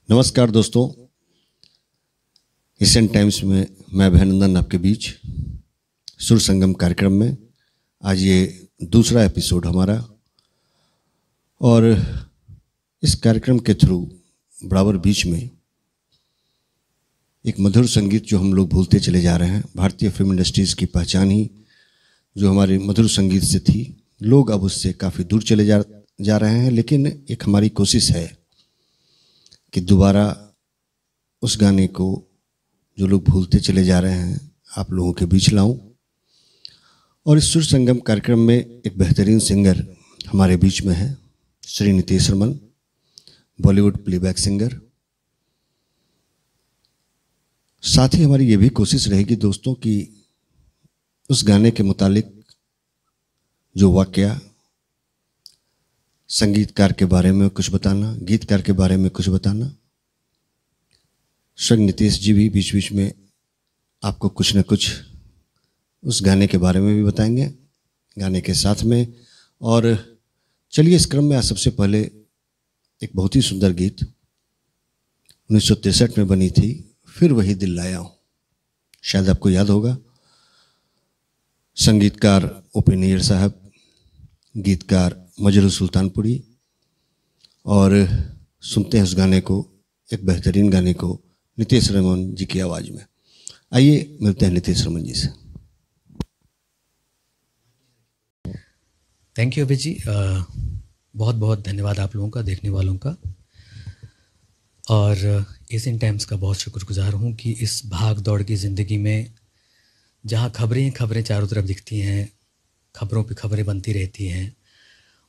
नमस्कार दोस्तों, Asian times में मैं अभिनंदन आपके बीच सुर संगम कार्यक्रम में। आज ये दूसरा एपिसोड हमारा, और इस कार्यक्रम के थ्रू बराबर बीच में एक मधुर संगीत जो हम लोग भूलते चले जा रहे हैं। भारतीय फिल्म इंडस्ट्रीज़ की पहचान ही जो हमारे मधुर संगीत से थी, लोग अब उससे काफ़ी दूर चले जा रहे हैं। लेकिन एक हमारी कोशिश है कि दोबारा उस गाने को जो लोग भूलते चले जा रहे हैं आप लोगों के बीच लाऊं। और इस सुर संगम कार्यक्रम में एक बेहतरीन सिंगर हमारे बीच में है, श्री नितेश रमन, बॉलीवुड प्लेबैक सिंगर। साथ ही हमारी ये भी कोशिश रहेगी दोस्तों कि उस गाने के मुतालिक जो वाकया, संगीतकार के बारे में कुछ बताना, गीतकार के बारे में कुछ बताना। श्री नितेश जी भी बीच बीच में आपको कुछ न कुछ उस गाने के बारे में भी बताएंगे, गाने के साथ में। और चलिए इस क्रम में आज सबसे पहले एक बहुत ही सुंदर गीत 1963 में बनी थी, फिर वही दिल लाया हूँ, शायद आपको याद होगा। संगीतकार ओ.पी. नैयर साहब, गीतकार मजरू सुल्तानपुरी। और सुनते हैं उस गाने को, एक बेहतरीन गाने को नितेश रमन जी की आवाज़ में। आइए मिलते हैं नितेश रमन जी से। थैंक यू अभय जी, बहुत बहुत धन्यवाद आप लोगों का, देखने वालों का। और एशियन टाइम्स का बहुत शुक्रगुजार हूँ कि इस भाग दौड़ की ज़िंदगी में जहाँ खबरें चारों तरफ दिखती हैं, खबरों पे खबरें बनती रहती हैं,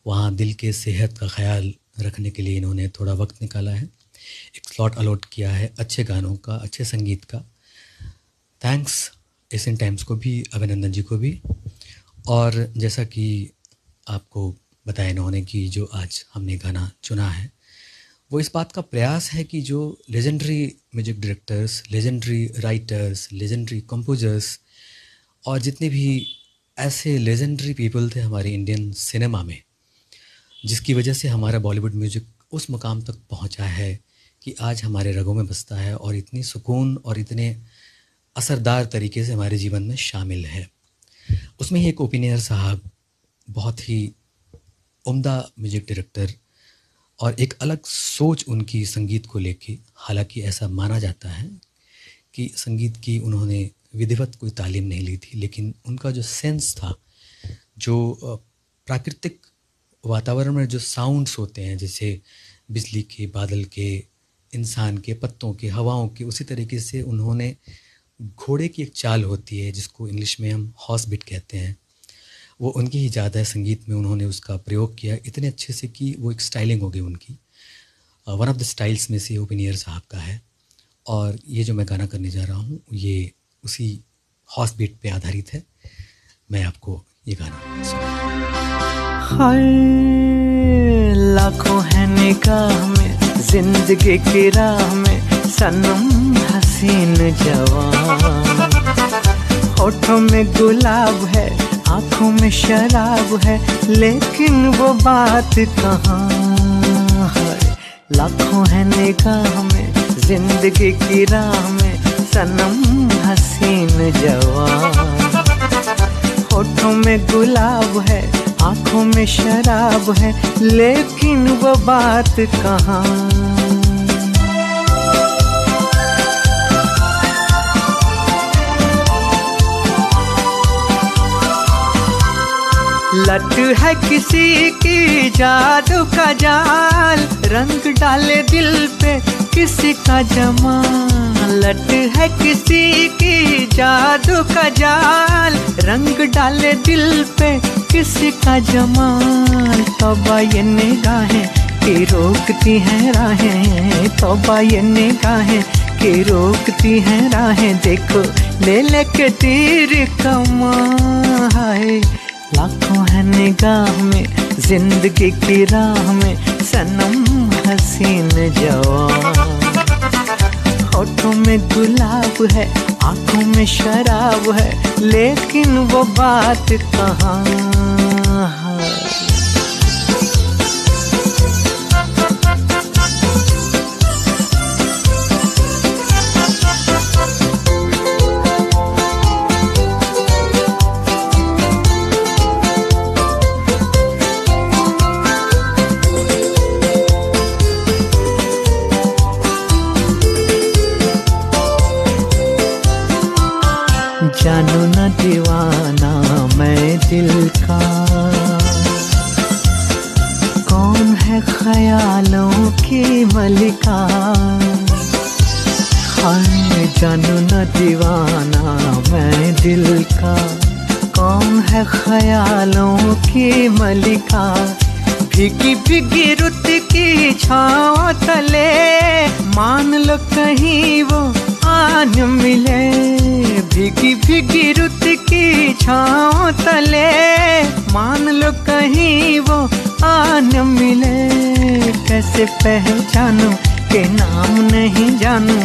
वहाँ दिल के सेहत का ख्याल रखने के लिए इन्होंने थोड़ा वक्त निकाला है, एक स्लॉट अलॉट किया है अच्छे गानों का, अच्छे संगीत का। थैंक्स एशियन टाइम्स को भी, अभिनंदन जी को भी। और जैसा कि आपको बताया इन्होंने कि जो आज हमने गाना चुना है वो इस बात का प्रयास है कि जो legendary music directors, legendary writers, legendary composers और जितने भी ऐसे लेजेंडरी पीपल थे हमारे इंडियन सिनेमा में, जिसकी वजह से हमारा बॉलीवुड म्यूज़िक उस मुकाम तक पहुंचा है कि आज हमारे रगों में बसता है और इतनी सुकून और इतने असरदार तरीके से हमारे जीवन में शामिल है। उसमें ही एक ओ.पी. नैयर साहब बहुत ही उम्दा म्यूज़िक डायरेक्टर, और एक अलग सोच उनकी संगीत को लेके। हालांकि ऐसा माना जाता है कि संगीत की उन्होंने विधिवत कोई तालीम नहीं ली थी, लेकिन उनका जो सेंस था, जो प्राकृतिक वातावरण में जो साउंड्स होते हैं, जैसे बिजली के, बादल के, इंसान के, पत्तों के, हवाओं के, उसी तरीके से उन्होंने घोड़े की एक चाल होती है जिसको इंग्लिश में हम हॉर्स बीट कहते हैं, वो उनकी ही ज़्यादा है। संगीत में उन्होंने उसका प्रयोग किया इतने अच्छे से कि वो एक स्टाइलिंग हो गई उनकी। वन ऑफ द स्टाइल्स में से ओ.पी. नैयर साहब का है। और ये जो मैं गाना करने जा रहा हूँ ये उसी हॉर्स बीट पे आधारित है। मैं आपको ये गाना सुना। हाय लाखों है निगाह में, जिंदगी की राह में, सनम हसीन जवान। होठों में गुलाब है, आंखों में शराब है, लेकिन वो बात कहाँ है। लाखों है निगाह में, जिंदगी की राह में, सनम हसीन जवान। होठों में गुलाब है, आंखों में शराब है, लेकिन वो बात कहाँ। लट है किसी की जादू का जाल, रंग डाले दिल पे किसी का जमाल। लट है किसी की जादू का जाल, रंग डाले दिल पे किसी का जमाल। तौबा ये निगाहें कि रोकती हैं राहें, तौबा ये निगाहें कि रोकती हैं राहें। देखो ले लेके तीर कमान है। लाखों है निगाह में, जिंदगी की राह में, सनम हसीन जवान। होठों में गुलाब है, आंखों में शराब है, लेकिन वो बात कहाँ है। जानू न दीवाना मैं दिल का। कौन है ख्यालों की मलिका, हाय जानू न दीवाना मैं दिल का। कौन है ख्यालों की मलिका, भीगी भीगी रुत की छाँव तले मान लो कहीं वो आन मिले। भीगी भीगी रुत की छाँव तले मान लो कहीं वो आन मिले। कैसे पहचानूं के नाम नहीं जानूं,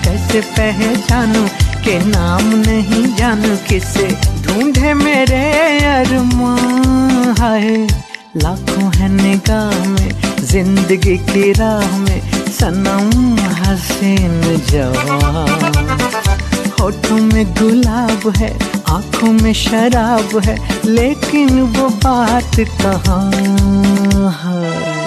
कैसे पहचानूं के नाम नहीं जानूं। किसे ढूंढे मेरे अरमां, हाय लाखों है निगाह में जिंदगी की राह में सनम हसीन जवान। होठों में गुलाब है आंखों में शराब है, लेकिन वो बात कहाँ है।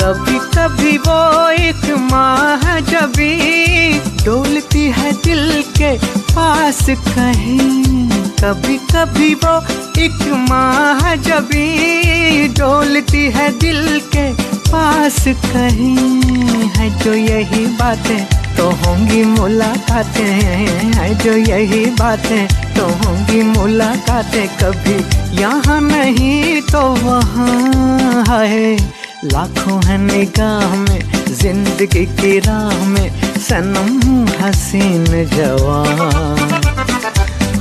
कभी कभी वो एक माह जबी डोलती है दिल के पास कहीं। कभी कभी वो एक माह जबी डोलती है दिल के पास कहीं। है जो यही बातें तो होंगी मुलाकातें, है जो यही बातें तो होंगी मुलाकातें। कभी यहाँ नहीं तो वहाँ, है लाखों है निगाह में जिंदगी की राह में सनम हसीन जवान।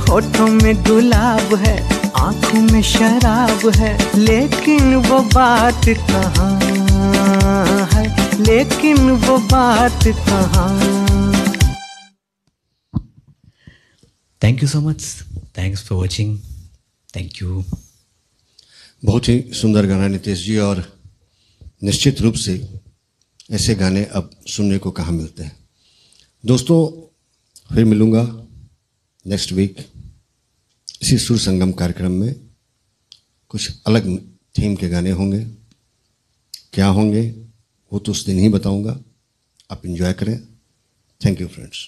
होठों में गुलाब है आंखों में शराब है, लेकिन वो बात कहाँ है, लेकिन वो बात कहाँ। Thank you so much, thanks for watching, thank you. बहुत ही सुंदर गाना नितेश जी, और निश्चित रूप से ऐसे गाने अब सुनने को कहाँ मिलते हैं। दोस्तों फिर मिलूँगा नेक्स्ट वीक इसी सुर संगम कार्यक्रम में। कुछ अलग थीम के गाने होंगे, क्या होंगे वो तो उस दिन ही बताऊँगा। आप एंजॉय करें। Thank you friends.